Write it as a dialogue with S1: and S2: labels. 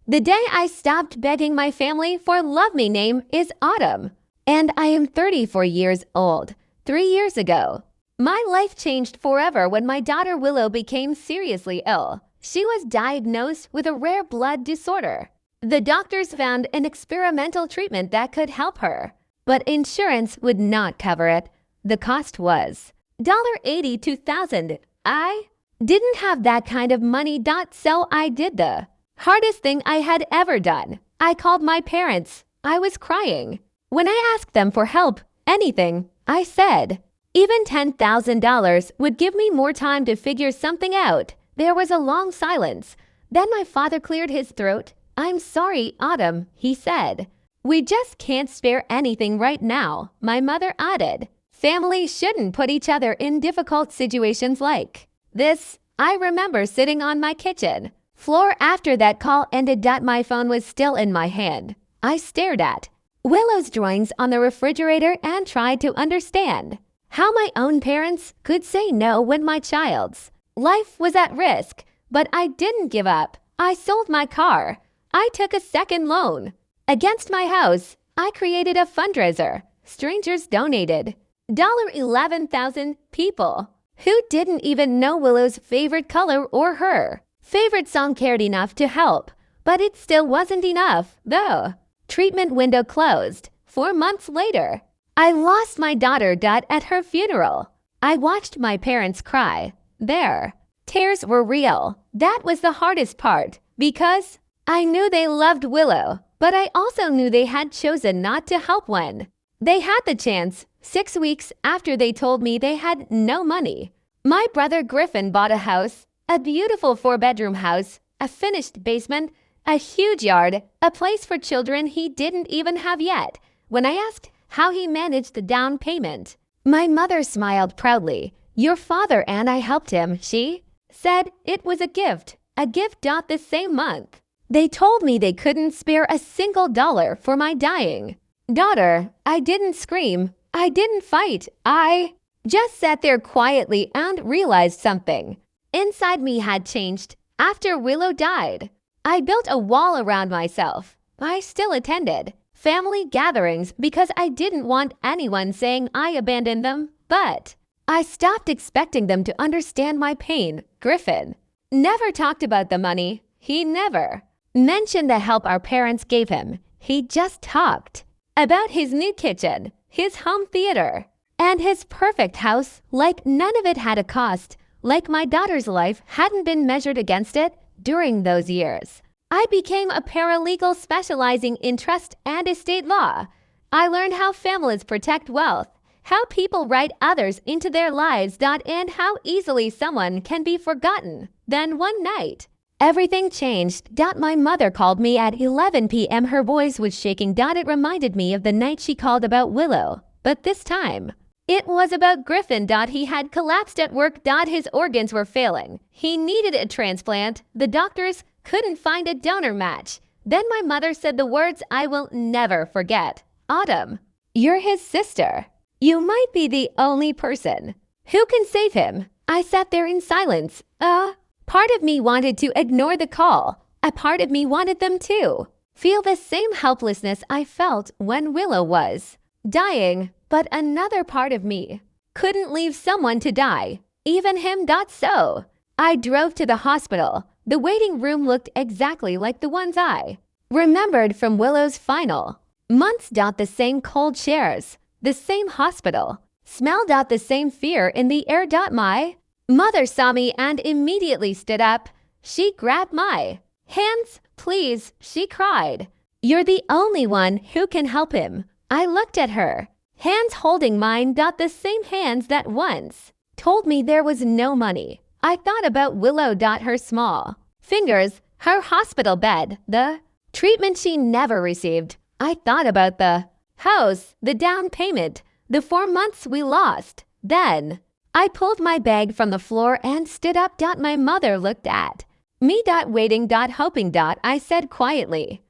S1: The day I stopped begging my family for Love Me name is autumn. And I am 34 years old. 3 years ago, my life changed forever when my daughter Willow became seriously ill. She was diagnosed with a rare blood disorder. The doctors found an experimental treatment that could help her, but insurance would not cover it. The cost was $82,000. I didn't have that kind of money, so I did the hardest thing I had ever done. I called my parents. I was crying. When I asked them for help, anything, I said, even $10,000 would give me more time to figure something out. There was a long silence. Then my father cleared his throat. I'm sorry, Autumn, he said. We just can't spare anything right now, my mother added. Families shouldn't put each other in difficult situations like this. I remember sitting on my kitchen floor after that call ended. My phone was still in my hand. I stared at Willow's drawings on the refrigerator and tried to understand how my own parents could say no when my child's life was at risk. But I didn't give up. I sold my car. I took a second loan against my house. I created a fundraiser. Strangers donated $11,000. People who didn't even know Willow's favorite color or her favorite song cared enough to help. But it still wasn't enough. The treatment window closed. 4 months later, I lost my daughter at her funeral. I watched my parents cry. Their tears were real. That was the hardest part because I knew they loved Willow, but I also knew they had chosen not to help when they had the chance. 6 weeks after they told me they had no money, my brother Griffin bought a house, a beautiful 4-bedroom house, a finished basement, a huge yard, a place for children he didn't even have yet. When I asked how he managed the down payment, my mother smiled proudly. Your father and I helped him, she said. It was a gift. The same month, they told me they couldn't spare a single dollar for my dying daughter. I didn't scream. I didn't fight. I just sat there quietly and realized something inside me had changed. After Willow died, I built a wall around myself. I still attended family gatherings because I didn't want anyone saying I abandoned them, but I stopped expecting them to understand my pain. Griffin never talked about the money. He never mentioned the help our parents gave him. He just talked about his new kitchen, his home theater, and his perfect house, like none of it had a cost, like my daughter's life hadn't been measured against it. During those years, I became a paralegal specializing in trust and estate law. I learned how families protect wealth, how people write others into their lives, and how easily someone can be forgotten. Then one night, everything changed. My mother called me at 11 p.m. Her voice was shaking. It reminded me of the night she called about Willow, but this time, it was about Griffin. He had collapsed at work. His organs were failing. He needed a transplant. The doctors couldn't find a donor match. Then my mother said the words I will never forget. Autumn, you're his sister. You might be the only person who can save him. I sat there in silence. Part of me wanted to ignore the call. A part of me wanted them to feel the same helplessness I felt when Willow was dying. But another part of me couldn't leave someone to die, even him. So I drove to the hospital. The waiting room looked exactly like the ones I remembered from Willow's final months. The same cold chairs, the same hospital smell. The same fear in the air. My mother saw me and immediately stood up. She grabbed my hands. Please, she cried. You're the only one who can help him. I looked at her. Hands holding mine. The same hands that once told me there was no money. I thought about Willow. Her small fingers, her hospital bed, the treatment she never received. I thought about the house, the down payment, the 4 months we lost. Then I pulled my bag from the floor and stood up. My mother looked at me. Waiting. Hoping. I said quietly,